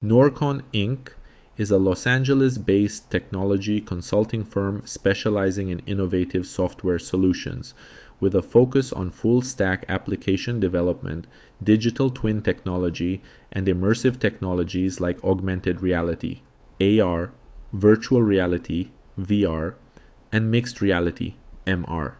Noorcon Inc. is a Los Angeles-based technology consulting firm specializing in innovative software solutions, with a focus on full-stack application development, digital twin technology, and immersive technologies like augmented reality, AR, virtual reality, VR, and mixed reality, MR.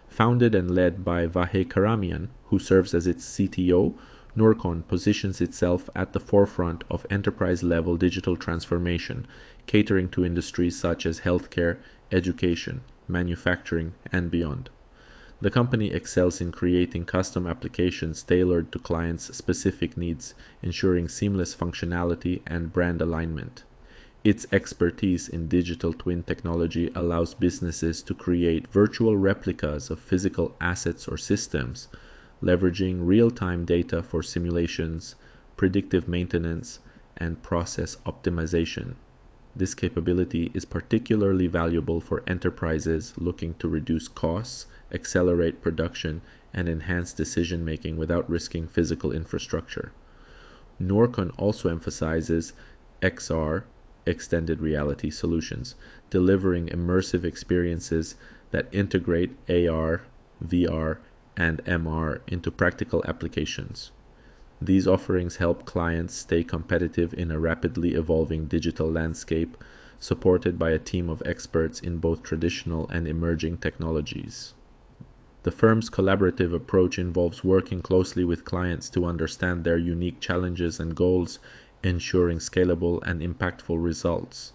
Founded and led by Vahé Karamian, who serves as its CTO, Noorcon positions itself at the forefront of enterprise-level digital transformation, catering to industries such as healthcare, education, manufacturing, and beyond. The company excels in creating custom applications tailored to clients' specific needs, ensuring seamless functionality and brand alignment. Its expertise in digital twin technology allows businesses to create virtual replicas of physical assets or systems, leveraging real-time data for simulations, predictive maintenance, and process optimization. This capability is particularly valuable for enterprises looking to reduce costs, accelerate production, and enhance decision-making without risking physical infrastructure. Noorcon also emphasizes XR, extended reality solutions, delivering immersive experiences that integrate AR, VR, and MR into practical applications. These offerings help clients stay competitive in a rapidly evolving digital landscape, supported by a team of experts in both traditional and emerging technologies. The firm's collaborative approach involves working closely with clients to understand their unique challenges and goals, ensuring scalable and impactful results.